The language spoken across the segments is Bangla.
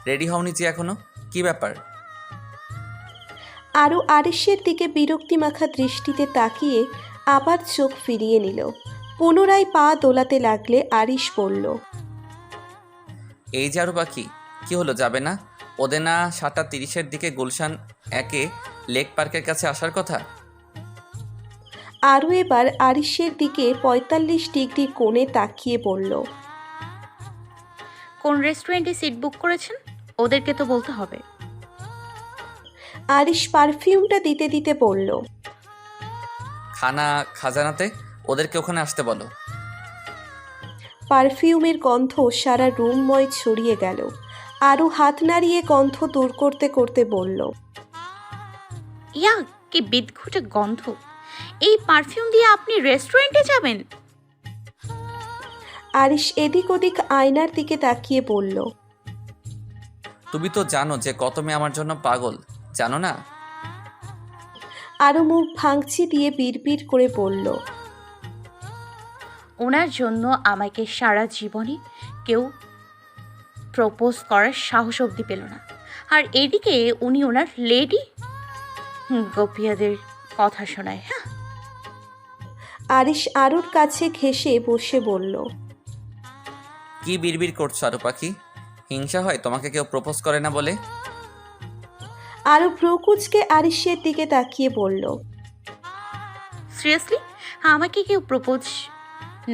রেডি হওনি যে এখনো? কি ব্যাপার? আরও আরিশের দিকে বিরক্তিমাখা দৃষ্টিতে তাকিয়ে আবার চোখ ফিরিয়ে নিল। পুনরায় পা দোলাতে লাগলে আরিশ বলল, এই যে আরও বাকি, কি হলো, যাবে না? ওদের না 7:30-এর দিকে গুলশান একে লেক পার্কের কাছে আসার কথা? আরও এবার আরিশের দিকে ৪৫ ডিগ্রি কোণে তাকিয়ে বলল, কোন রেস্টুরেন্টে সিট বুক করেছেন? ওদেরকে তো বলতে হবে। আরিশ পারফিউমটা দিতে দিতে বলল, খানা খাজানাতে, ওদেরকে ওখানে আসতে বলো। পারফিউমের গন্ধ সারা রুমময় ছড়িয়ে গেল। আরও হাত নাড়িয়ে গন্ধ দূর করতে করতে বলল, ইয়া, কি বিদঘুটে গন্ধ! এই পারফিউম দিয়ে আপনি রেস্টুরেন্টে যাবেন? আরিশ এদিক ওদিক আয়নার দিকে তাকিয়ে বলল, তুমি তো জানো যে কত মেয়ে আমার জন্য পাগল, জানো না? আরও মুখ ভাঙচি দিয়ে বিড়বিড় করে বলল, ওনার জন্য আমাকে সারা জীবনে কেউ প্রপোজ করার সাহস অবধি পেল না, আর এদিকে উনি ওনার লেডি গোপিয়াদের কথা শোনায়। হ্যাঁ, আরিশ আরুর কাছে ঘেঁষে বসে বলল, কি বিড়বিড় করছো আরু পাখি? হিংসা হয় তোমাকে কেউ প্রপোজ করে না বলে? আরও ভ্রুকুচকে আরিশের দিকে তাকিয়ে বলল, সিরিয়াসলি, আমাকে কেউ প্রপোজ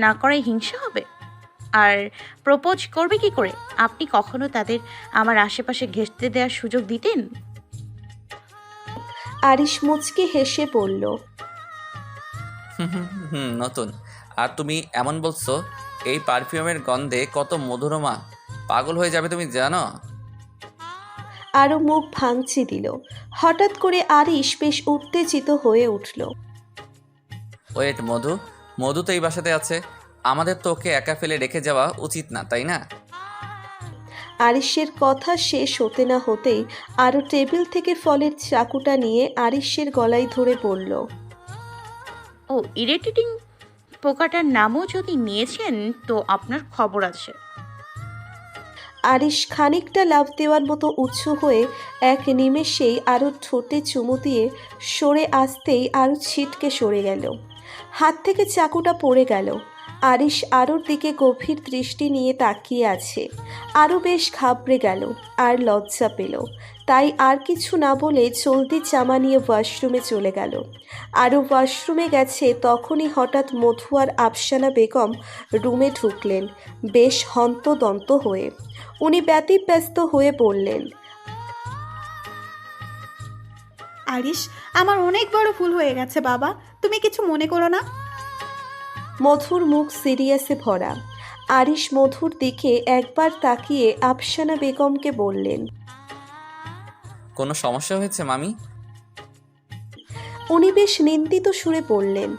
না করায় হিংসা হবে? আর প্রপোজ করবে কি করে? আপনি কখনো তাদের আমার আশেপাশে ঘেঁষতে দেওয়ার সুযোগ দিতেন? আরিশ মুচকি হেসে বলল, নতুন। আর তুমি এমন বলছো, এই পারফিউমের গন্ধে কত মধুরমা, পাগল হয়ে যাবে তুমি জানো? আরও মুখ ভাঙচি দিল। হঠাৎ করে আরিশ বেশ উত্তেজিত হয়ে উঠল। ওয়েট, মধু? মধু তো এই বাসাতে আছে, আমাদের তো ওকে একা ফেলে রেখে যাওয়া উচিত না, তাই না? আরিশের কথা শেষ হতে না হতেই আরও টেবিল থেকে ফলের চাকুটা নিয়ে আরিশের গলায় ধরে বলল, ও, ইরিটেটিং পোকাটার নামও যদি নিয়েছেন তো আপনার খবর আছে। আরিশ খানিকটা লাফ দেওয়ার মতো উঁচু হয়ে এক নিমেষেই আরও ঠোঁটে চুমু দিয়ে সরে আসতেই আরও ছিটকে সরে গেল। হাত থেকে চাকুটা পড়ে গেল। আরিশ আরুর দিকে গভীর দৃষ্টি নিয়ে তাকিয়ে আছে। আরও বেশ ঘাবড়ে গেল আর লজ্জা পেল। তাই আর কিছু না বলে চলতি জামা নিয়ে ওয়াশরুমে চলে গেল। আরও ওয়াশরুমে গেছে তখনই হঠাৎ মধু আর আফসানা বেগম রুমে ঢুকলেন, বেশ হন্তদন্ত হয়ে। উনি ব্যতিব্যস্ত হয়ে বললেন, আরিশ, আমার অনেক বড় ভুল হয়ে গেছে বাবা, তুমি কিছু মনে করো না। মধুর মুখ সিরিয়াসে ভরা। আরিশ মধুর দিকে একবার তাকিয়ে আফসানা বেগমকে বললেন, কোনো সমস্যা হয়েছে মামি? উনি বেশ নিন্দিত সুরে বললেন,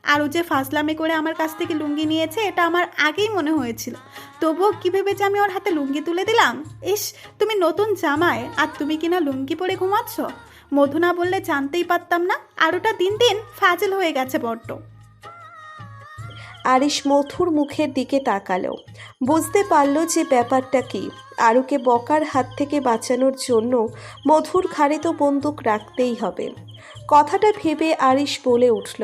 আরও যে ফাজলামি করে আমার কাছ থেকে লুঙ্গি নিয়েছে এটা আমার আগেই মনে হয়েছিল, তবুও কী ভেবেছে আমি ওর হাতে লুঙ্গি তুলে দিলাম। ইস, তুমি নতুন জামায় আর তুমি কিনা লুঙ্গি পরে ঘুমাচ্ছ। মধু না বললে জানতেই পারতাম না। আর ওটা দিন দিন ফাজিল হয়ে গেছে বড্ড। আরিশ মধুর মুখের দিকে তাকালো। বুঝতে পারল যে ব্যাপারটা কি। আরুকে বকার হাত থেকে বাঁচানোর জন্য মধুর ঘাড়ে তো বন্দুক রাখতেই হবে। কথাটা ভেবে আরিশ বলে উঠল,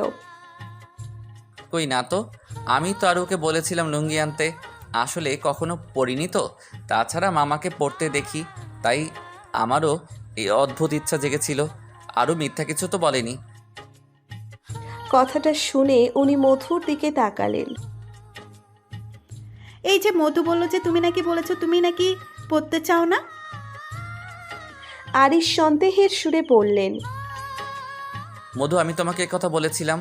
কই না তো, আমি তো আর ওকে বলেছিলাম লুঙ্গি আনতে, আসলে কখনো পরিনি তো। তাছাড়া মামাকে পড়তে দেখি, তাই আমারও এই অদ্ভুত ইচ্ছা জেগেছিল। আরও মিথ্যা কিছু তো বলেনি। কথাটা শুনে উনি মধুর দিকে তাকালেন। এই যে মধু বললো যে তুমি নাকি বলেছো তুমি নাকি পড়তে চাও না। আরিশ সন্দেহের সুরে বললেন, মধু, আমি তোমাকে এ কথা বলেছিলাম?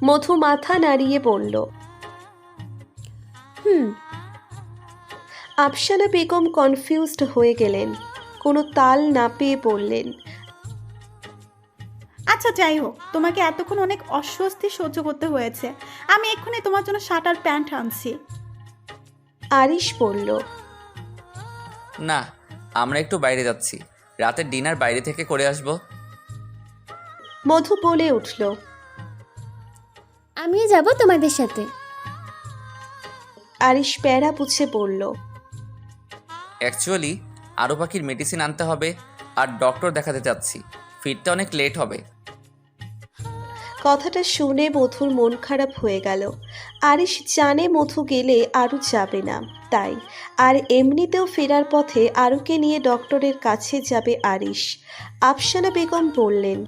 মধু মাথা নাড়িয়ে বলল, হুম। আফসানা বেগম কনফিউজড হয়ে গেলেন। কোনো তাল না পেয়ে বললেন, আচ্ছা যাই হোক, তোমাকে এতক্ষণ অনেক অস্বস্তি সহ্য করতে হয়েছে। আমি এক্ষুনি তোমার জন্য শার্ট আর প্যান্ট আনছি। আরিশ বলল, না, আমরা একটু বাইরে যাচ্ছি, রাতের ডিনার বাইরে থেকে করে আসব। মধু বলে উঠল, আমিও যাব তোমাদের সাথে। আরিশ প্যারা পুছে বলল। অ্যাকচুয়ালি আরও পাখির মেডিসিন আনতে হবে আর ডক্টর দেখাতে যাচ্ছি, ফিরতে অনেক লেট হবে। কথাটা শুনে মধুর মন খারাপ হয়ে গেল। আরিশ জানে মধু গেলে আরও যাবে না, তাই আর এমনিতেও ফেরার পথে আরুকে নিয়ে ডক্টরের কাছে যাবে আরিশ। আফসানা বেগম বললেন,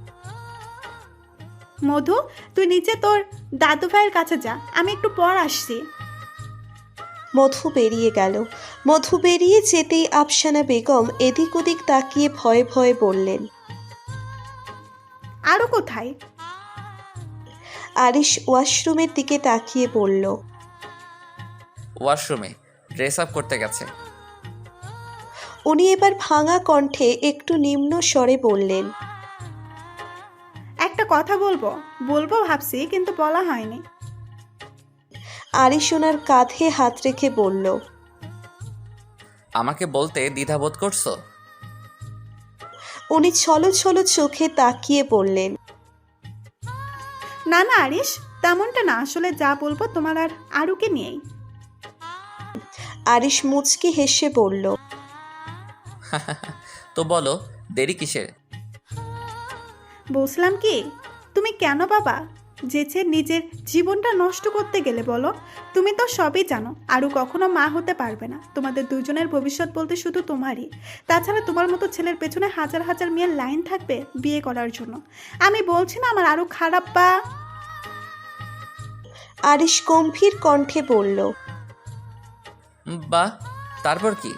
মধু, তুই নিচে তোর দাদু ভাইয়ের কাছে যা, আমি একটু পর আসছি। মধু বেরিয়ে গেল। মধু বেরিয়ে যেতেই আফসানা বেগম এদিক ওদিক তাকিয়ে ভয়ে ভয়ে বললেন, আরও কোথায়? আরিশ ওয়াশরুমের দিকে তাকিয়ে বলল, ওয়াশরুমে ড্রেস আপ করতে গেছে। উনি এবার ভাঙা কণ্ঠে একটু নিম্ন স্বরে বললেন, একটা কথা বলবো বলবো ভাবছি, কিন্তু বলা হয়নি। আরিশ ওনার কাঁধে হাত রেখে বলল, আমাকে বলতে দ্বিধাবোধ করছো? উনি ছলো ছলো চোখে তাকিয়ে বললেন, না না আরিশ, তেমনটা না, আসলে যা বলবো তোমার আর আরুকে নিয়েই। আরিশ মুচকি হেসে বলল, তো বলো, দেরি কিসের? বলছিলাম কি, তুমি কেন বাবা যেচে নিজের জীবনটা নষ্ট করতে গেলে বলো? তুমি তো সবই জানো আরু কখনো মা হতে পারবে না। তোমাদের দুজনের ভবিষ্যৎ বলতে শুধু তোমারই। তাছাড়া তোমার মতো ছেলের পেছনে হাজার হাজার মেয়ের লাইন থাকবে বিয়ে করার জন্য। আমি বলছি না আমার আরু খারাপ বা। আরিশ গম্ভীর কণ্ঠে বলল, বাহ, তারপর কি?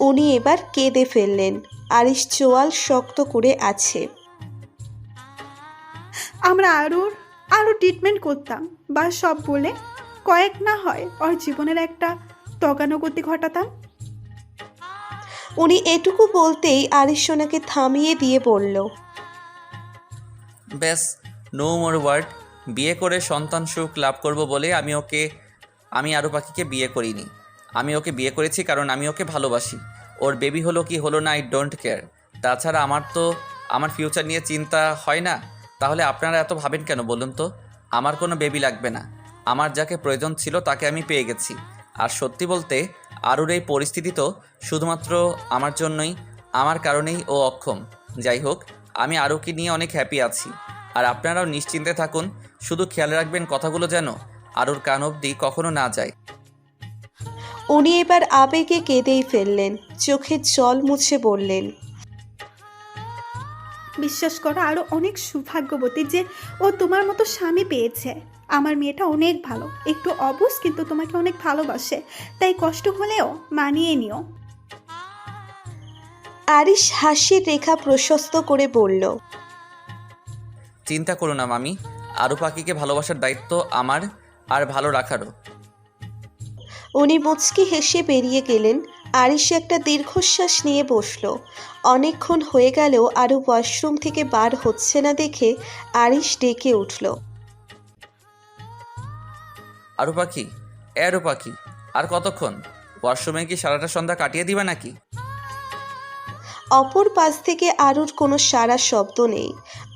উনি এবার কেঁদে ফেললেন। আরিশ চোয়াল শক্ত করে আছে। আমরা আরও ট্রিটমেন্ট করতাম বা সব বলে কয়েক না হয় ওর জীবনের একটা তগানুগতি ঘটাতাম। উনি এটুকু বলতেই আরিশ ওনাকে থামিয়ে দিয়ে বলল, ব্যাস, নো মোর ওয়ার্ড। বিয়ে করে সন্তান সুখ লাভ করব বলে আমি আরও পাখিকে বিয়ে করিনি। আমি ওকে বিয়ে করেছি কারণ আমি ওকে ভালোবাসি। ওর বেবি হলো কি হলো না, আই ডোন্ট কেয়ার। তাছাড়া আমার ফিউচার নিয়ে চিন্তা হয় না। তাহলে আপনারা এত ভাবেন কেন বলুন তো? আমার কোনো বেবি লাগবে না। আমার যাকে প্রয়োজন ছিল তাকে আমি পেয়ে গেছি। আর সত্যি বলতে আরুর এই পরিস্থিতি তো শুধুমাত্র আমার জন্যই, আমার কারণেই ও অক্ষম। যাই হোক, আমি আরুকে নিয়ে অনেক হ্যাপি আছি। আর আপনারাও নিশ্চিন্তে থাকুন, শুধু খেয়াল রাখবেন কথাগুলো যেন আরুর কান অবধি কখনো না যায়। উনি এবার আবেগে কেঁদেই ফেললেন। চোখের জল মুছে বললেন, বিশ্বাস করো আরও অনেক সৌভাগ্যবতী যে ও তোমার মতো স্বামী পেয়েছে। আমার মেয়েটা অনেক ভালো, একটু অবুঝ, কিন্তু তোমাকে অনেক ভালোবাসে। তাই কষ্ট হলেও মানিয়ে নিও। আরিশ হাসির রেখা প্রশস্ত করে বলল, চিন্তা করো না মামি, আরু পাখিকে ভালোবাসার দায়িত্ব আমার, আর ভালো রাখারও। উনি মুচকি হেসে বেরিয়ে গেলেন। আরিশ একটা দীর্ঘশ্বাস নিয়ে বসল। অনেকক্ষণ হয়ে গেলেও আরও ওয়াশরুম থেকে বার হচ্ছে না দেখে আরিশ ডেকে উঠল, আরু পাখি, আরু পাখি, আর কতক্ষণ? ওয়াশরুমে কি সারাটা সন্ধ্যা কাটিয়ে দিবা নাকি? অপর পাশ থেকে আরুর কোনো সারা শব্দ নেই।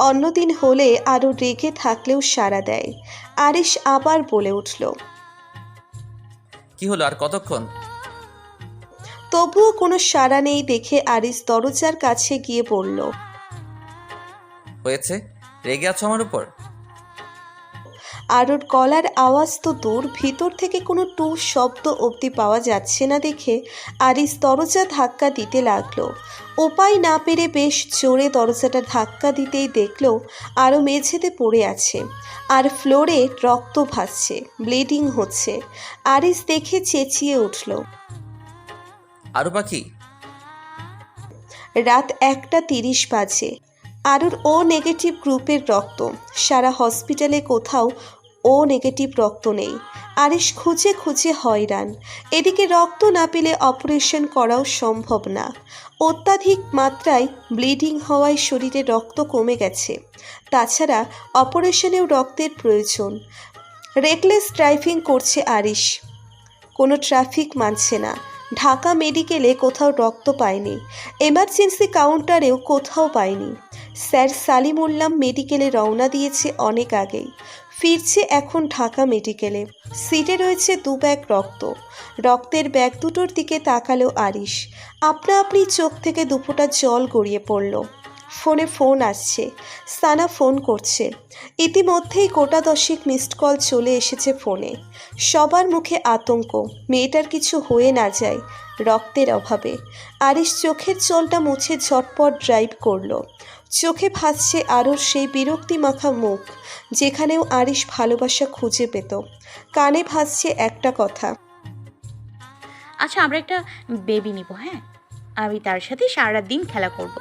অন্যদিন হলে আরও রেগে থাকলেও সাড়া দেয়। আরিশ আবার বলে উঠল, কি হলো, আর কতক্ষণ? তবুও কোনো সাড়া নেই দেখে আরিশ দরজার কাছে গিয়ে বলল, হয়েছে, রেগে আছো আমার উপর? আরুর গলার আওয়াজ তো দূর, ভিতর থেকে কোনো টু শব্দ অবধি পাওয়া যাচ্ছে না দেখে আরিশ দরজা ধাক্কা দিতে লাগলো। উপায় না পেরে বেশ জোরে দরজাটা ধাক্কা দিতেই দেখলো আরও মেঝেতে পড়ে আছে আর ফ্লোরে রক্ত ভাসছে, ব্লিডিং হচ্ছে। আরিশ দেখে চেঁচিয়ে উঠল, আরু পাখি। রাত 1:30 বাজে। আরুর ও নেগেটিভ গ্রুপের রক্ত। সারা হসপিটালে কোথাও ও নেগেটিভ রক্ত নেই। আরিশ খুঁজে খুঁজে হয়রান। এদিকে রক্ত না পেলে অপারেশন করাও সম্ভব না। অত্যাধিক মাত্রায় ব্লিডিং হওয়ায় শরীরে রক্ত কমে গেছে। তাছাড়া অপারেশনেও রক্তের প্রয়োজন। রেকলেস ড্রাইভিং করছে আরিশ, কোনো ট্রাফিক মানছে না। ঢাকা মেডিকেলে কোথাও রক্ত পায়নি, এমার্জেন্সি কাউন্টারেও কোথাও পায়নি। স্যার সালিমুল্লাহ মেডিকেলে রওনা দিয়েছে অনেক আগেই, ফিরছে এখন ঢাকা মেডিকেলে। সিটে রয়েছে 2 ব্যাগ রক্ত। রক্তের ব্যাগ দুটোর দিকে তাকালো আরিশ। আপনা আপনি চোখ থেকে দুফোঁটা জল গড়িয়ে পড়ল। ফোনে ফোন আসছে, সানা ফোন করছে। ইতিমধ্যেই গোটা 10 মিসড কল চলে এসেছে ফোনে। সবার মুখে আতঙ্ক, মেয়েটার কিছু হয়ে না যায় রক্তের অভাবে। আরিশ চোখের জলটা মুছে ঝটপট ড্রাইভ করলো। চোখে ভাসছে আরুর সেই বিরক্তি মাখা মুখ, যেখানেও আরিশ ভালোবাসা খুঁজে পেত। কানে ভাসছে একটা কথা, আচ্ছা আমরা একটা বেবি নিব, হ্যাঁ? আমি তার সাথে সারা দিন খেলা করব।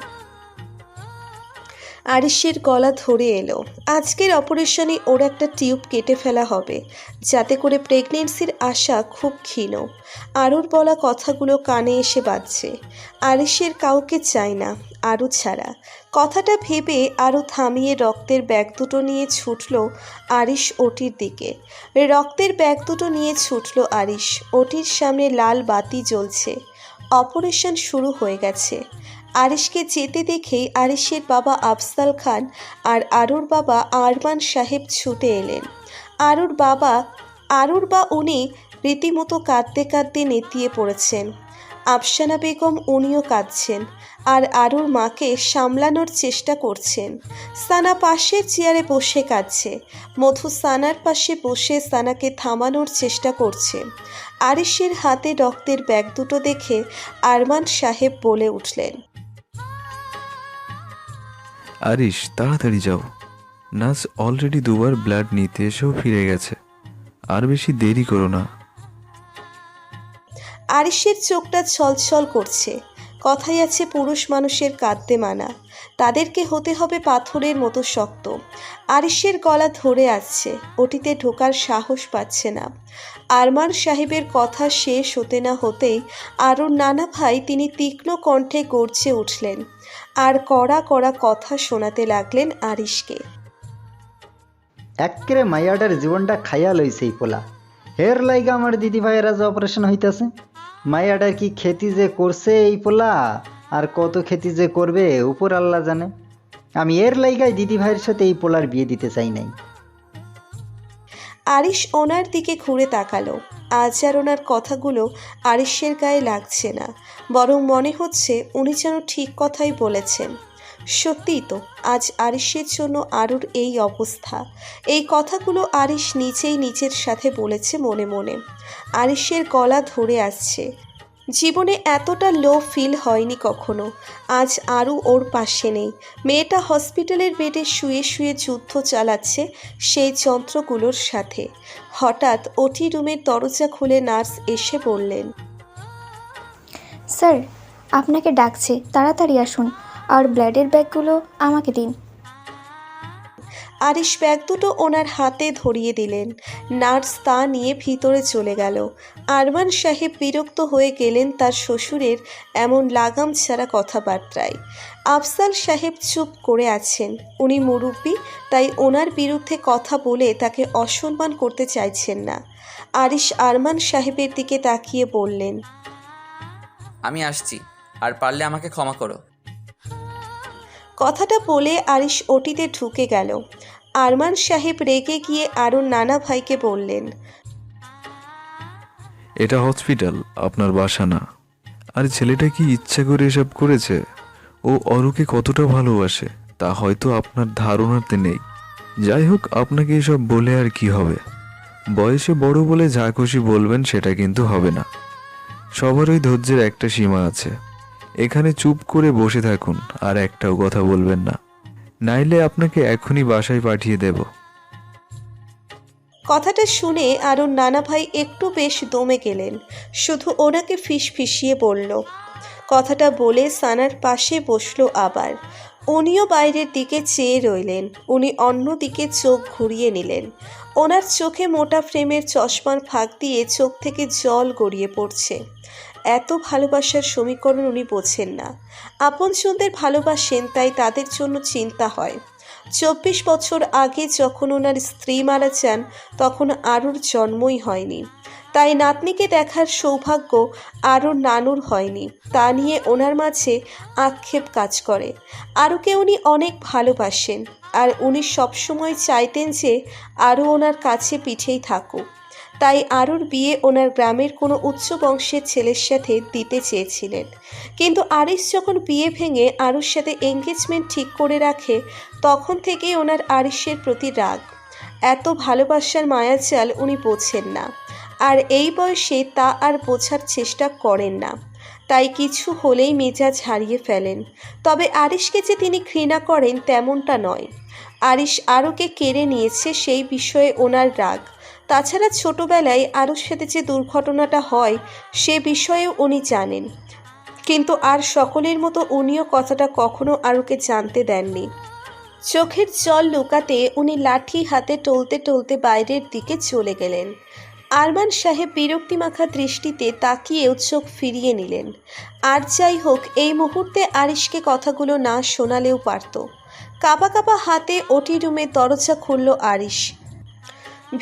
আরিশের গলা ধরে এলো। আজকের অপারেশনে ওর একটা টিউব কেটে ফেলা হবে, যাতে করে প্রেগনেন্সির আশা খুব ক্ষীণ। আরুর বলা কথাগুলো কানে এসে বাজছে। আরিশের কাউকে চায় না আরু ছাড়া। কথাটা ভেবে আরু থামিয়ে রক্তের ব্যাগ দুটো নিয়ে ছুটল আরিশ ওটির দিকে। রক্তের ব্যাগ দুটো নিয়ে ছুটল আরিশ। ওটির সামনে লাল বাতি জ্বলছে। অপারেশন শুরু হয়ে গেছে। আরিশকে যেতে দেখেই আরিশের বাবা আফজাল খান আর আরুর বাবা আরমান সাহেব ছুটে এলেন। আরুর বা উনি রীতিমতো কাঁদতে কাঁদতে নেতিয়ে পড়েছেন। আফসানা বেগম উনিও কাঁদছেন আর আরুর মাকে সামলানোর চেষ্টা করছেন। সানা পাশের চেয়ারে বসে কাঁদছে। মধু সানার পাশে বসে সানাকে থামানোর চেষ্টা করছে। আরিশের হাতে রক্তের ব্যাগ দুটো দেখে আরমান সাহেব বলে উঠলেন, আরিশ তাড়াতাড়ি যাও, নার্স অলরেডি 2 বার ব্লাড নিতে এসেও ফিরে গেছে, আর বেশি দেরি করো না। আরিশের চোখটা ছলছল করছে। কথাই আছে পুরুষ মানুষের কাঁদতে মানা, তাদেরকে হতে হবে পাথরের মতো শক্ত। আরিশের গলা ধরে আসছে, ওটিতে ঢোকার সাহস পাচ্ছে না। আরমান সাহেবের কথা শেষ হতে না হতেই আরুর নানা ভাই তিনি তীক্ষ্ণ কণ্ঠে গর্জে উঠলেন আর কড়া কড়া কথা শোনাতে লাগলেন আরিশকে। এক্কেরে মাইয়াটার জীবনটা খাইয়া লইছে এই পোলা। হের লাইগা আমার দিদি ভাইয়েরা যে অপারেশন হইতাছে। মাইয়াটার কি খেতি যে করছে এই পোলা, আর কত খেতি যে করবে উপর আল্লাহ জানে। আমি এর লাইগাই দিদি ভাইয়ের সাথে এই পোলার বিয়ে দিতে চাই নাই। আরিশ ওনার দিকে ঘুরে তাকালো। আজ আর ওনার কথাগুলো আরিশের গায়ে লাগছে না, বরং মনে হচ্ছে উনি যেন ঠিক কথাই বলেছেন। সত্যিই তো, আজ আরিশের জন্য আরুর এই অবস্থা। এই কথাগুলো আরিশ নিজেই নিজের সাথে বলেছে মনে মনে। আরিশের গলা ধরে আসছে। জীবনে এতটা লো ফিল হয়নি কখনো। আজ আরু ওর পাশে নেই। মেয়েটা হসপিটালের বেডে শুয়ে শুয়ে যুদ্ধ চালাচ্ছে সেই যন্ত্রগুলোর সাথে। হঠাৎ ওটি রুমের দরজা খুলে নার্স এসে বললেন, স্যার আপনাকে ডাকছে, তাড়াতাড়ি আসুন, আর ব্লাডের ব্যাগগুলো আমাকে দিন। আরিশ ব্যাগ দুটো ওনার হাতে ধরিয়ে দিলেন। নার্স তা নিয়ে ভিতরে চলে গেল। আরমান সাহেব বিরক্ত হয়ে গেলেন তার শ্বশুরের এমন লাগাম ছাড়া কথাবার্তায়। আফজাল সাহেব চুপ করে আছেন। উনি মুরব্বী, তাই ওনার বিরুদ্ধে কথা বলে তাকে অসম্মান করতে চাইছেন না। আরিশ আরমান সাহেবের দিকে তাকিয়ে বললেন, আমি আসছি, আর পারলে আমাকে ক্ষমা করো। কথাটা বলে আরিশ ওটিতে ঢুকে গেল। আরমান সাহেব রেগে গিয়ে আরও নানা ভাইকে বললেন, এটা হসপিটাল, আপনার বাসা না। আর ছেলেটা কি ইচ্ছা করে এসব করেছে? ও অরুকে কতটা ভালোবাসে তা হয়তো আপনার ধারণাতে নেই। যাই হোক, আপনাকে এসব বলে আর কি হবে? বয়সে বড় বলে যা খুশি বলবেন সেটা কিন্তু হবে না। সবারই ধৈর্যের একটা সীমা আছে। এখানে চুপ করে বসে থাকুন আর একটাও কথা বলবেন না, নাইলে আপনাকে এখনই বাসায় পাঠিয়ে দেব। কথাটা শুনে আরও নানা ভাই একটু বেশ দমে গেলেন। শুধু ওনাকে ফিসফিসিয়ে বলল। কথাটা বলে সানার পাশে বসলো আবার। উনিও বাইরের দিকে চেয়ে রইলেন। উনি অন্য দিকে চোখ ঘুরিয়ে নিলেন। ওনার চোখে মোটা ফ্রেমের চশমার ফাঁক দিয়ে চোখ থেকে জল গড়িয়ে পড়ছে। এত ভালোবাসার সমীকরণ উনি বোঝেন না। আপনজনদের ভালোবাসেন, তাই তাদের জন্য চিন্তা হয়। 24 বছর আগে যখন ওনার স্ত্রী মারা যান, তখন আরুর জন্মই হয়নি। তাই নাতনিকে দেখার সৌভাগ্য আরও নানুর হয়নি, তা নিয়ে ওনার মাঝে আক্ষেপ কাজ করে। আরুকে উনি অনেক ভালোবাসেন, আর উনি সবসময় চাইতেন যে আরও ওনার কাছে পিঠেই থাকুক। তাই আরুর বিয়ে ওনার গ্রামের কোনো উচ্চ বংশের ছেলের সাথে দিতে চেয়েছিলেন। কিন্তু আরিশ যখন বিয়ে ভেঙে আরুর সাথে এঙ্গেজমেন্ট ঠিক করে রাখে, তখন থেকেই ওনার আরিশের প্রতি রাগ। এত ভালোবাসার মায়াজাল উনি বোঝেন না, আর এই বয়সে তা আর বোঝার চেষ্টা করেন না। তাই কিছু হলেই মেজাজ হারিয়ে ফেলেন। তবে আরিশকে যে তিনি ঘৃণা করেন তেমনটা নয়। আরিশ আরুকে কেড়ে নিয়েছে সেই বিষয়ে ওনার রাগ। তাছাড়া ছোটবেলায় আরুর সাথে যে দুর্ঘটনাটা হয় সে বিষয়েও উনি জানেন, কিন্তু আর সকলের মতো উনিও কথাটা কখনো আরুকে জানতে দেননি। চোখের জল লুকাতে উনি লাঠি হাতে টলতে টলতে বাইরের দিকে চলে গেলেন। আরমান সাহেব বিরক্তিমাখা দৃষ্টিতে তাকিয়েও চোখ ফিরিয়ে নিলেন। আর যাই হোক, এই মুহূর্তে আরিশকে কথাগুলো না শোনালেও পারত। কাঁপা কাঁপা হাতে ওটি রুমের দরজা খুলল আরিশ।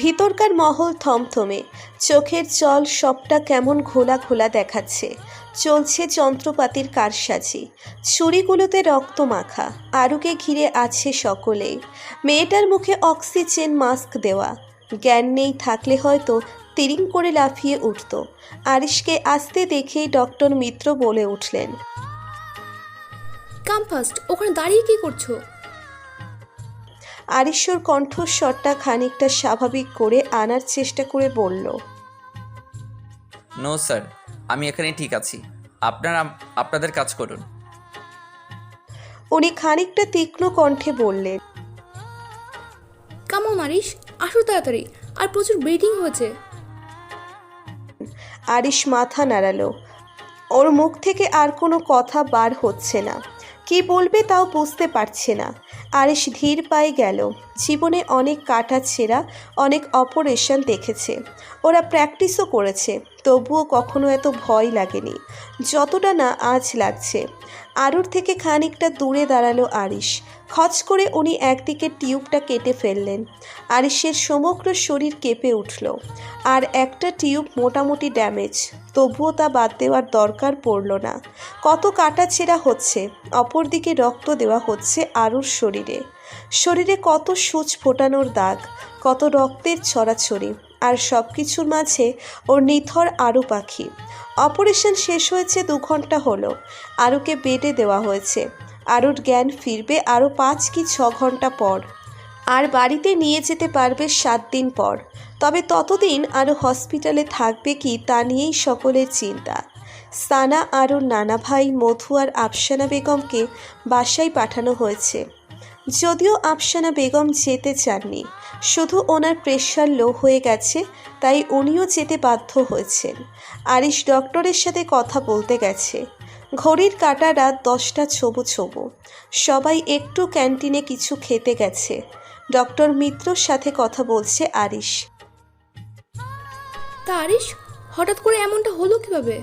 ভিতরকার মহল থমথমে, চোখের জল সবটা কেমন ঘোলা ঘোলা দেখাচ্ছে। চলছে যন্ত্রপাতির কারসাজি, ছুরিগুলোতে রক্ত মাখা। আরুকে ঘিরে আছে সকলেই। মেয়েটার মুখে অক্সিজেন মাস্ক দেওয়া। জ্ঞান নেই থাকলে হয়তো তিরিং করে লাফিয়ে উঠত। আরিশকে আসতে দেখেই ডক্টর মিত্র বলে উঠলেন, কাম ফাস্ট, ওখানে দাঁড়িয়ে কি করছো? আরিশর কণ্ঠস্বরটা খানিকটা স্বাভাবিক করে আনার চেষ্টা করে বলল, নো স্যার, আমি এখানে ঠিক আছি। আপনারা আপনাদের কাজ করুন। উনি খানিকটা তীক্ষ্ণ কণ্ঠে বললেন, কামন আরিশ, আসো তাড়াতাড়ি, আর প্রচুর ব্লিডিং হয়েছে। আরিশ মাথা নাড়ালো। ওর মুখ থেকে আর কোনো কথা বার হচ্ছে না। কি বলবে তাও বুঝতে পারছে না। আরিশ ধীর পায়ে গেল। জীবনে অনেক কাটা ছেঁড়া, অনেক অপারেশন দেখেছে, ওরা প্র্যাকটিসও করেছে, তবুও কখনো এত ভয় লাগেনি যতটা না আজ লাগছে। আরুর থেকে খানিকটা দূরে দাঁড়ালো আরিশ। খচ করে উনি একদিকে টিউবটা কেটে ফেললেন। আরিশের সমগ্র শরীর কেঁপে উঠল। আর একটা টিউব মোটামুটি ড্যামেজ, তবুও তা বাদ দেওয়ার দরকার পড়ল না। কত কাটা ছেঁড়া হচ্ছে, অপরদিকে রক্ত দেওয়া হচ্ছে আরুর শরীরে। শরীরে কত সূচ ফোটানোর দাগ, কত রক্তের ছড়াছড়ি, আর সব কিছুর মাঝে ওর নিথর আরু পাখি। অপারেশন শেষ হয়েছে 2 ঘন্টা হলো। আরুকে বেডে দেওয়া হয়েছে। আরুর জ্ঞান ফিরবে আরও 5 কি 6 ঘন্টা পর, আর বাড়িতে নিয়ে যেতে পারবে 7 দিন পর। তবে ততদিন আরও হসপিটালে থাকবে কি তা নিয়েই সকলের চিন্তা। সানা আরুর নানা ভাই মধু আর আফসানা বেগমকে বাসায় পাঠানো হয়েছে। যদিও আফসানা বেগম যেতে চাননি, শুধু ওনার প্রেশার লো হয়ে গেছে, তাই উনিও যেতে বাধ্য হয়েছেন। আরিশ ডক্টরের সাথে কথা বলতে গেছে। ঘড়ির কাঁটা রাত 10টা ছোবো ছোবো। সবাই একটু ক্যান্টিনে কিছু খেতে গেছে। ডক্টর মিত্রর সাথে কথা বলছে আরিশ। তা আরিশ, হঠাৎ করে এমনটা হলো কিভাবে?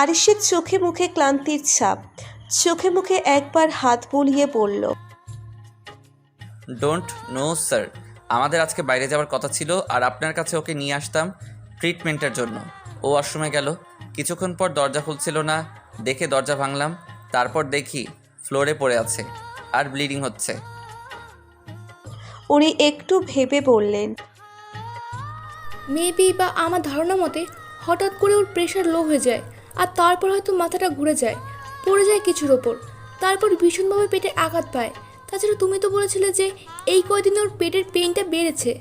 আরিশের চোখে মুখে ক্লান্তির ছাপ। চোখে মুখে একবার হাত বুলিয়ে বলল, ডোন্ট নো স্যার, আমাদের আজকে বাইরে যাওয়ার কথা ছিল, আর আপনার কাছে ওকে নিয়ে আসতাম ট্রিটমেন্টের জন্য। ও ওয়াশরুমে গেল, কিছুক্ষণ পর দরজা খুলছিল না দেখে দরজা ভাঙলাম, তারপর দেখি ফ্লোরে পড়ে আছে আর ব্লিডিং হচ্ছে। উনি একটু ভেবে বললেন, মেবি বা আমার ধারণা মতে হঠাৎ করে ওর প্রেশার লো হয়ে যায়, আর তারপর হয়তো মাথাটা ঘুরে যায়, পড়ে যায় কিছুর ওপর, তারপর ভীষণভাবে পেটে আঘাত পায়। তাছাড়া তুমি তো বলেছিলে যে এই কয়দিনে ওর পেটের পেইনটা বেড়েছে,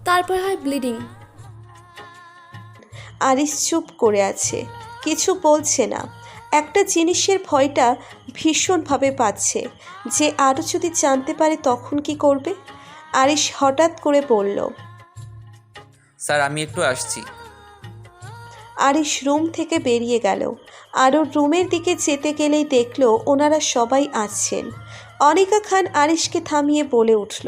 তারপর হয় ব্লিডিং। আরিশ চুপ করে আছে, কিছু বলছে না। একটা জিনিসের ভয়টা ভীষণভাবে পাচ্ছে, যে আরও যদি জানতে পারে তখন কি করবে। আরিশ হঠাৎ করে বলল, স্যার আমি একটু আসছি। আরিশ রুম থেকে বেরিয়ে গেল। আরও রুমের দিকে যেতে গেলেই দেখল ওনারা সবাই আসছেন। অনিকা খান আরিশকে থামিয়ে বলে উঠল,